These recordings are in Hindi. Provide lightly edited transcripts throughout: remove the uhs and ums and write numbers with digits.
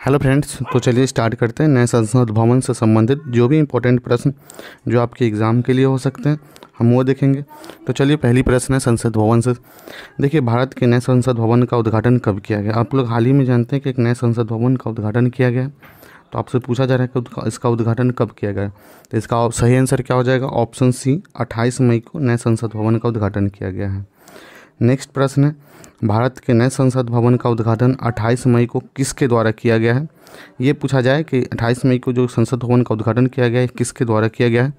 हेलो फ्रेंड्स, तो चलिए स्टार्ट करते हैं। नए संसद भवन से संबंधित जो भी इम्पोर्टेंट प्रश्न जो आपके एग्ज़ाम के लिए हो सकते हैं हम वो देखेंगे। तो चलिए, पहली प्रश्न है संसद भवन से। देखिए, भारत के नए संसद भवन का उद्घाटन कब किया गया? आप लोग हाल ही में जानते हैं कि एक नए संसद भवन का उद्घाटन किया गया है। तो आपसे पूछा जा रहा है कि इसका उद्घाटन कब किया गया। तो इसका सही आंसर क्या हो जाएगा? ऑप्शन सी, 28 मई को नए संसद भवन का उद्घाटन किया गया है। नेक्स्ट प्रश्न है, भारत के नए संसद भवन का उद्घाटन 28 मई को किसके द्वारा किया गया है? ये पूछा जाए कि 28 मई को जो संसद भवन का उद्घाटन किया गया है किसके द्वारा किया गया है,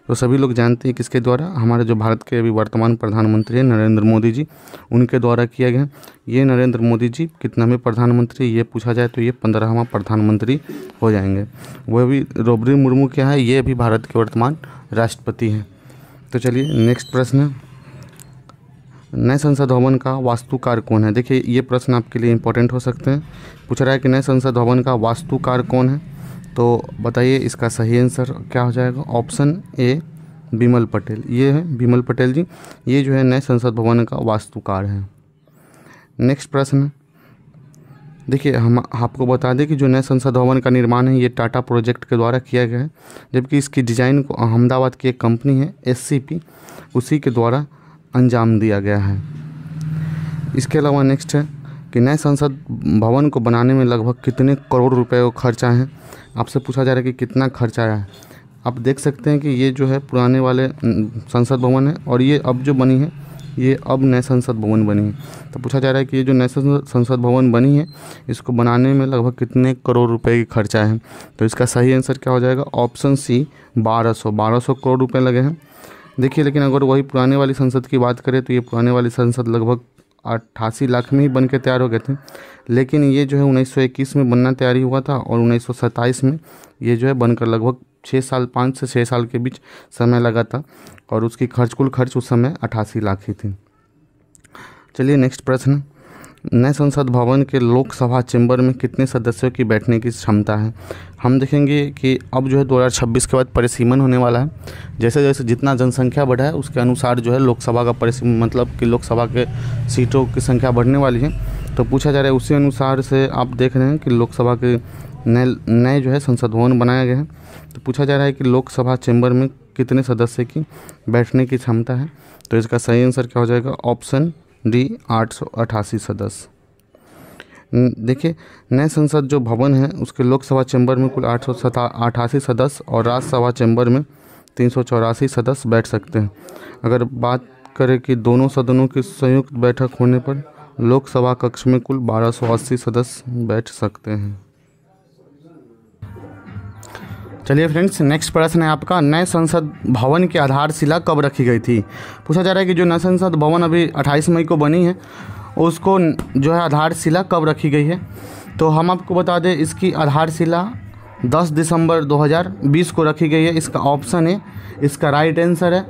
तो सभी लोग जानते हैं किसके द्वारा। हमारे जो भारत के अभी वर्तमान प्रधानमंत्री हैं नरेंद्र मोदी जी, उनके द्वारा किया गया। ये नरेंद्र मोदी जी कितनावें प्रधानमंत्री, ये पूछा जाए तो ये 15वां प्रधानमंत्री हो जाएंगे। वह भी द्रौपदी मुर्मू क्या है, ये भी भारत के वर्तमान राष्ट्रपति हैं। तो चलिए, नेक्स्ट प्रश्न है, नए संसद भवन का वास्तुकार कौन है? देखिए, ये प्रश्न आपके लिए इंपॉर्टेंट हो सकते हैं। पूछ रहा है कि नए संसद भवन का वास्तुकार कौन है, तो बताइए इसका सही आंसर क्या हो जाएगा? Option A, Bimal Patel. ये है बिमल पटेल जी, ये जो है नए संसद भवन का वास्तुकार है। नेक्स्ट प्रश्न, देखिए हम आपको बता दें कि जो नए संसद भवन का निर्माण है ये टाटा प्रोजेक्ट के द्वारा किया गया है, जबकि इसकी डिज़ाइन को अहमदाबाद की एक कंपनी है SCP, उसी के द्वारा अंजाम दिया गया है। इसके अलावा नेक्स्ट है कि नए संसद भवन को बनाने में लगभग कितने करोड़ रुपए का खर्चा है? आपसे पूछा जा रहा है कि कितना खर्चा आया है। आप देख सकते हैं कि ये जो है पुराने वाले संसद भवन है और ये अब जो बनी है ये अब नए संसद भवन बनी है। तो पूछा जा रहा है कि ये जो नए संसद भवन बनी है इसको बनाने में लगभग कितने करोड़ रुपए की खर्चा है। तो इसका सही आंसर क्या हो जाएगा? ऑप्शन सी, 1200 करोड़ रुपये लगे हैं। देखिए, लेकिन अगर वही पुराने वाली संसद की बात करें तो ये पुराने वाली संसद लगभग 88 लाख में ही बन के तैयार हो गए थे, लेकिन ये जो है 1921 में बनना तैयारी हुआ था और 1927 में ये जो है बनकर लगभग 5 से 6 साल के बीच समय लगा था और उसकी कुल खर्च उस समय 88 लाख ही थी। चलिए, नेक्स्ट प्रश्न, नए संसद भवन के लोकसभा चैम्बर में कितने सदस्यों की बैठने की क्षमता है? हम देखेंगे कि अब जो है 2026 के बाद परिसीमन होने वाला है। जैसे जैसे जितना जनसंख्या बढ़ा है उसके अनुसार जो है लोकसभा का परिसीमन, मतलब कि लोकसभा के सीटों की संख्या बढ़ने वाली है। तो पूछा जा रहा है उसी अनुसार से आप देख रहे हैं कि लोकसभा के नए जो है संसद भवन बनाया गया है। तो पूछा जा रहा है कि लोकसभा चैम्बर में कितने सदस्य की बैठने की क्षमता है। तो इसका सही आंसर क्या हो जाएगा? ऑप्शन डी, 888 सदस्य। देखिए, नए संसद जो भवन है उसके लोकसभा चैम्बर में कुल 888 सदस्य और राज्यसभा चैम्बर में 384 सदस्य बैठ सकते हैं। अगर बात करें कि दोनों सदनों की संयुक्त बैठक होने पर लोकसभा कक्ष में कुल 1280 सदस्य बैठ सकते हैं। चलिए फ्रेंड्स, नेक्स्ट प्रश्न है आपका, नए संसद भवन की आधारशिला कब रखी गई थी? पूछा जा रहा है कि जो नए संसद भवन अभी 28 मई को बनी है उसको जो है आधारशिला कब रखी गई है। तो हम आपको बता दें इसकी आधारशिला 10 दिसंबर 2020 को रखी गई है। इसका ऑप्शन है, इसका राइट आंसर है,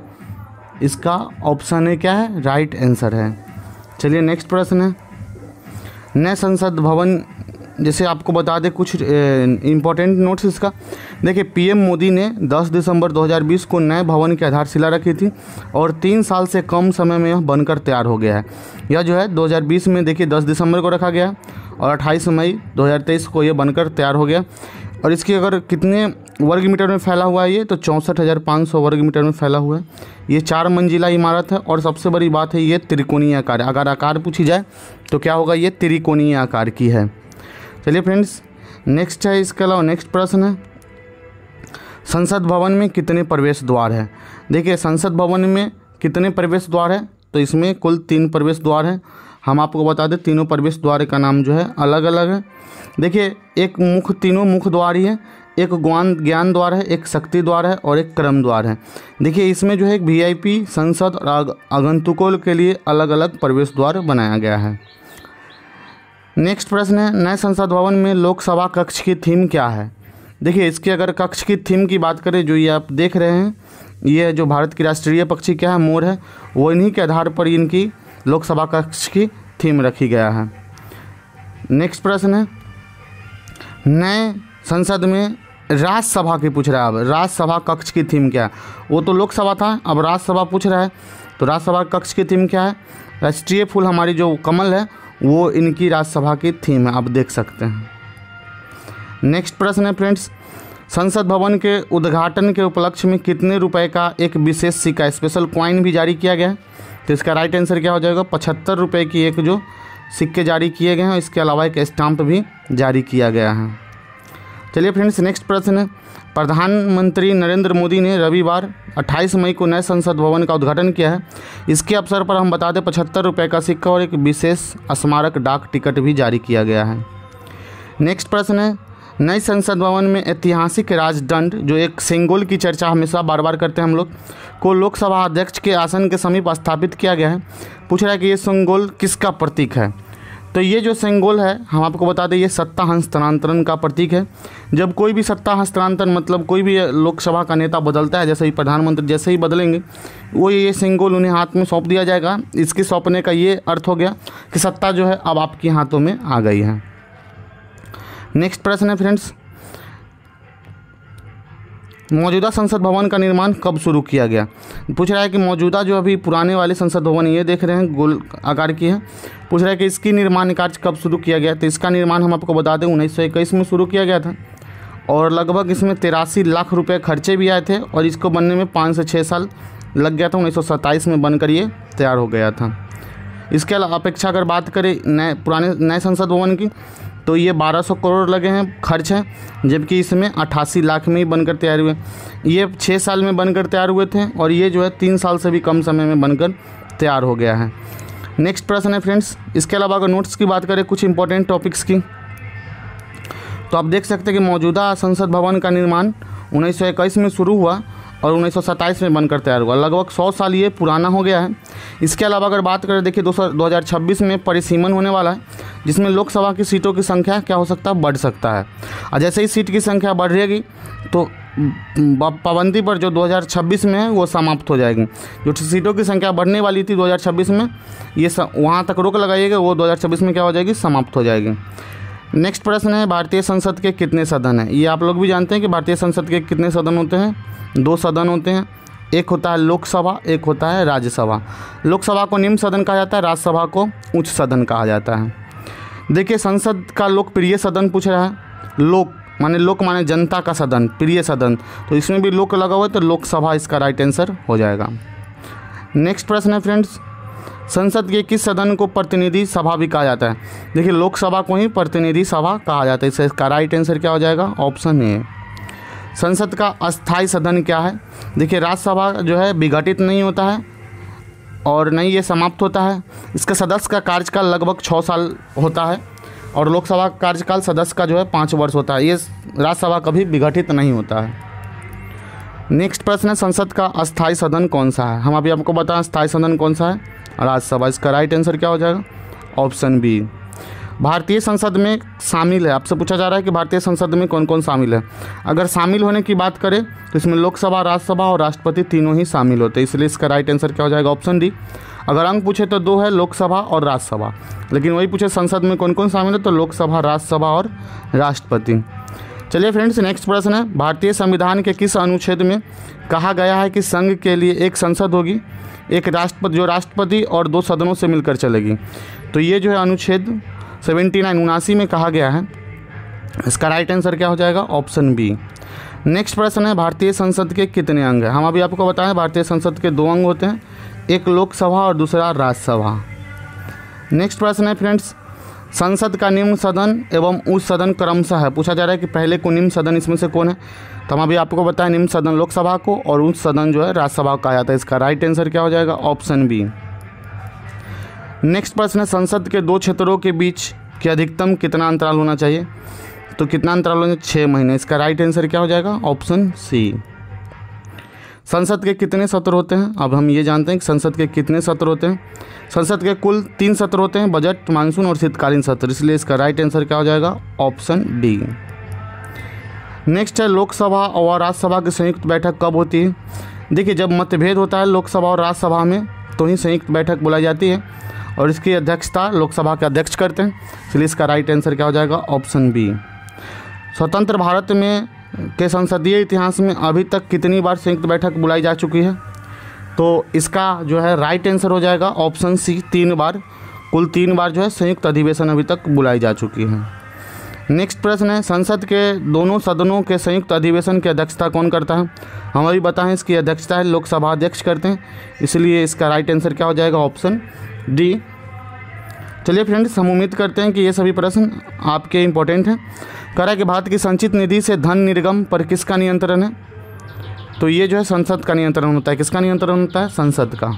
इसका ऑप्शन है क्या है? राइट आंसर है। चलिए, नेक्स्ट प्रश्न है, नए संसद भवन, जैसे आपको बता दें कुछ इम्पोर्टेंट नोट्स इसका। देखिए, PM मोदी ने 10 दिसंबर 2020 को नए भवन की आधारशिला रखी थी और 3 साल से कम समय में यह बनकर तैयार हो गया है। यह जो है 2020 में देखिए 10 दिसंबर को रखा गया और 28 मई 2023 को यह बनकर तैयार हो गया। और इसकी अगर कितने वर्ग मीटर में फैला हुआ है ये, तो 64,500 वर्ग मीटर में फैला हुआ है। ये 4 मंजिला इमारत है और सबसे बड़ी बात है ये त्रिकोणीय आकार है। अगर आकार पूछी जाए तो क्या होगा? ये त्रिकोणीय आकार की है। चलिए फ्रेंड्स, नेक्स्ट है, इसके अलावा नेक्स्ट प्रश्न है, संसद भवन में कितने प्रवेश द्वार हैं? देखिए, संसद भवन में कितने प्रवेश द्वार है? तो इसमें कुल 3 प्रवेश द्वार हैं। हम आपको बता दें तीनों प्रवेश द्वार का नाम जो है अलग अलग है। देखिए, तीनों मुख्य द्वार ही है, एक ज्ञान द्वार है, एक शक्ति द्वार है और एक क्रम द्वार है। देखिए, इसमें जो है एक VIP, संसद और आगंतुकों के लिए अलग अलग प्रवेश द्वार बनाया गया है। नेक्स्ट प्रश्न है, नए संसद भवन में लोकसभा कक्ष की थीम क्या है? देखिए, इसकी अगर कक्ष की थीम की बात करें, जो ये आप देख रहे हैं, ये जो भारत की राष्ट्रीय पक्षी क्या है, मोर है, वो इन्हीं के आधार पर इनकी लोकसभा कक्ष की थीम रखी गया है। नेक्स्ट प्रश्न है, नए संसद में राज्यसभा की पूछ रहा है। अब राज्यसभा कक्ष की थीम क्या है? वो तो लोकसभा था, अब राज्यसभा पूछ रहा है, तो राज्यसभा कक्ष की थीम क्या है? राष्ट्रीय फूल हमारी जो कमल है वो इनकी राज्यसभा की थीम है, आप देख सकते हैं। नेक्स्ट प्रश्न है फ्रेंड्स, संसद भवन के उद्घाटन के उपलक्ष्य में कितने रुपए का एक विशेष सिक्का स्पेशल कॉइन भी जारी किया गया है? तो इसका राइट आंसर क्या हो जाएगा? 75 रुपये की एक जो सिक्के जारी किए गए हैं, इसके अलावा एक स्टाम्प भी जारी किया गया है। चलिए फ्रेंड्स, नेक्स्ट प्रश्न है, प्रधानमंत्री नरेंद्र मोदी ने रविवार 28 मई को नए संसद भवन का उद्घाटन किया है। इसके अवसर पर हम बता दें 75 रुपये का सिक्का और एक विशेष स्मारक डाक टिकट भी जारी किया गया है। नेक्स्ट प्रश्न है, नए संसद भवन में ऐतिहासिक राजदंड जो एक सिंगल की चर्चा हमेशा बार बार करते हैं हम लोग, को लोकसभा अध्यक्ष के आसन के समीप स्थापित किया गया है। पूछ रहा है कि ये सिंगल किसका प्रतीक है? तो ये जो सिंगल है हम आपको बता दें, ये सत्ता हस्तांतरण का प्रतीक है। जब कोई भी सत्ता हस्तांतरण मतलब कोई भी लोकसभा का नेता बदलता है, जैसे ही प्रधानमंत्री जैसे ही बदलेंगे, वो ये सिंगल उन्हें हाथ में सौंप दिया जाएगा। इसके सौंपने का ये अर्थ हो गया कि सत्ता जो है अब आपके हाथों में आ गई है। नेक्स्ट प्रश्न है फ्रेंड्स, मौजूदा संसद भवन का निर्माण कब शुरू किया गया? पूछ रहा है कि मौजूदा जो अभी पुराने वाले संसद भवन ये देख रहे हैं गोल आकार की है, पूछ रहा है कि इसकी निर्माण कार्य कब शुरू किया गया? तो इसका निर्माण हम आपको बता दें 1921 में शुरू किया गया था और लगभग इसमें 83 लाख रुपए खर्चे भी आए थे और इसको बनने में 5 से 6 साल लग गया था। 1927 में बनकर ये तैयार हो गया था। इसके अपेक्षा अगर बात करें नए संसद भवन की, तो ये 1200 करोड़ लगे हैं खर्च है, जबकि इसमें 88 लाख में ही बनकर तैयार हुए। ये 6 साल में बनकर तैयार हुए थे और ये जो है 3 साल से भी कम समय में बनकर तैयार हो गया है। नेक्स्ट प्रश्न है फ्रेंड्स, इसके अलावा अगर नोट्स की बात करें कुछ इंपॉर्टेंट टॉपिक्स की, तो आप देख सकते हैं कि मौजूदा संसद भवन का निर्माण 1921 में शुरू हुआ और 1927 में बनकर तैयार हुआ। लगभग 100 साल ये पुराना हो गया है। इसके अलावा अगर बात करें, देखिए 2026 में परिसीमन होने वाला है, जिसमें लोकसभा की सीटों की संख्या क्या हो सकता है? बढ़ सकता है। और जैसे ही सीट की संख्या बढ़ेगी तो पाबंदी पर जो 2026 में है वो समाप्त हो जाएगी। जो सीटों की संख्या बढ़ने वाली थी 2026 में, ये वहाँ तक रोक लगाइएगा, वो 2026 में क्या हो जाएगी? समाप्त हो जाएगी। नेक्स्ट प्रश्न है, भारतीय संसद के कितने सदन हैं? ये आप लोग भी जानते हैं कि भारतीय संसद के कितने सदन होते हैं? 2 सदन होते हैं। एक होता है लोकसभा, एक होता है राज्यसभा। लोकसभा को निम्न सदन कहा जाता है, राज्यसभा को उच्च सदन कहा जाता है। देखिए, संसद का लोकप्रिय सदन पूछ रहा है। लोक माने जनता का सदन, प्रिय सदन, तो इसमें भी लोक लगा हुआ है, तो लोकसभा इसका राइट आंसर हो जाएगा। नेक्स्ट प्रश्न है फ्रेंड्स, संसद के किस सदन को प्रतिनिधि सभा भी कहा जाता है? देखिए, लोकसभा को ही प्रतिनिधि सभा कहा जाता है। इसका राइट आंसर क्या हो जाएगा? Option A. संसद का अस्थायी सदन क्या है? देखिए, राज्यसभा जो है विघटित नहीं होता है और नहीं ये समाप्त होता है। इसका सदस्य का कार्यकाल लगभग 6 साल होता है और लोकसभा का कार्यकाल सदस्य का जो है 5 वर्ष होता है। ये राज्यसभा कभी विघटित नहीं होता है। नेक्स्ट प्रश्न है, संसद का अस्थायी सदन कौन सा है? हम अभी आपको बताएं अस्थायी सदन कौन सा है? राज्यसभा। इसका राइट आंसर क्या हो जाएगा? Option B. भारतीय संसद में शामिल है, आपसे पूछा जा रहा है कि भारतीय संसद में कौन कौन शामिल है। अगर शामिल होने की बात करें तो इसमें लोकसभा, राज्यसभा और राष्ट्रपति तीनों ही शामिल होते हैं, इसलिए इसका राइट आंसर क्या हो जाएगा? Option D. अगर अंक पूछे तो 2 है, लोकसभा और राज्यसभा, लेकिन वही पूछे संसद में कौन कौन शामिल है, तो लोकसभा, राज्यसभा और राष्ट्रपति। चलिए फ्रेंड्स, नेक्स्ट प्रश्न है, भारतीय संविधान के किस अनुच्छेद में कहा गया है कि संघ के लिए एक संसद होगी, एक राष्ट्रपति, जो राष्ट्रपति और 2 सदनों से मिलकर चलेगी? तो ये जो है अनुच्छेद 79 में कहा गया है। इसका राइट आंसर क्या हो जाएगा? Option B. नेक्स्ट प्रश्न है, भारतीय संसद के कितने अंग हैं? हम अभी आपको बताएं भारतीय संसद के 2 अंग होते हैं, एक लोकसभा और दूसरा राज्यसभा। नेक्स्ट प्रश्न है फ्रेंड्स, संसद का निम्न सदन एवं उच्च सदन क्रमशः है। पूछा जा रहा है कि पहले को निम्न सदन इसमें से कौन है? तो हम अभी आपको बताएं निम्न सदन लोकसभा को और उच्च सदन जो है राज्यसभा को कहा जाता है। इसका राइट आंसर क्या हो जाएगा? Option B. नेक्स्ट प्रश्न है, संसद के 2 क्षेत्रों के बीच के अधिकतम कितना अंतराल होना चाहिए? तो कितना अंतराल होना? 6 महीने। इसका राइट आंसर क्या हो जाएगा? Option C. संसद के कितने सत्र होते हैं? अब हम ये जानते हैं कि संसद के कितने सत्र होते हैं। संसद के कुल 3 सत्र होते हैं, बजट, मानसून और शीतकालीन सत्र, इसलिए इसका राइट आंसर क्या हो जाएगा? Option D. नेक्स्ट है, लोकसभा और राज्यसभा की संयुक्त बैठक कब होती है? देखिए, जब मतभेद होता है लोकसभा और राज्यसभा में तो ही संयुक्त बैठक बुलाई जाती है और इसकी अध्यक्षता लोकसभा के अध्यक्ष करते हैं, इसलिए इसका राइट आंसर क्या हो जाएगा? Option B. स्वतंत्र भारत में के संसदीय इतिहास में अभी तक कितनी बार संयुक्त बैठक बुलाई जा चुकी है? तो इसका जो है राइट आंसर हो जाएगा ऑप्शन सी, 3 बार। कुल 3 बार जो है संयुक्त अधिवेशन अभी तक बुलाई जा चुकी है। नेक्स्ट प्रश्न है, संसद के दोनों सदनों के संयुक्त अधिवेशन की अध्यक्षता कौन करता है? हम अभी बताएं इसकी अध्यक्षता है लोकसभा अध्यक्ष करते हैं, इसलिए इसका राइट आंसर क्या हो जाएगा? Option D. चलिए फ्रेंड्स, हम उम्मीद करते हैं कि ये सभी प्रश्न आपके इंपॉर्टेंट हैं। कह रहा है कि भारत की संचित निधि से धन निर्गम पर किसका नियंत्रण है? तो ये जो है संसद का नियंत्रण होता है। किसका नियंत्रण होता है? संसद का।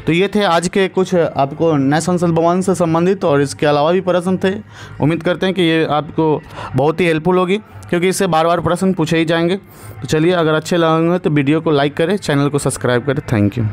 तो ये थे आज के कुछ आपको नए संसद भवन से संबंधित और इसके अलावा भी प्रश्न थे। उम्मीद करते हैं कि ये आपको बहुत ही हेल्पफुल होगी, क्योंकि इससे बार बार प्रश्न पूछे ही जाएंगे। तो चलिए, अगर अच्छे लगेंगे तो वीडियो को लाइक करें, चैनल को सब्सक्राइब करें। Thank you.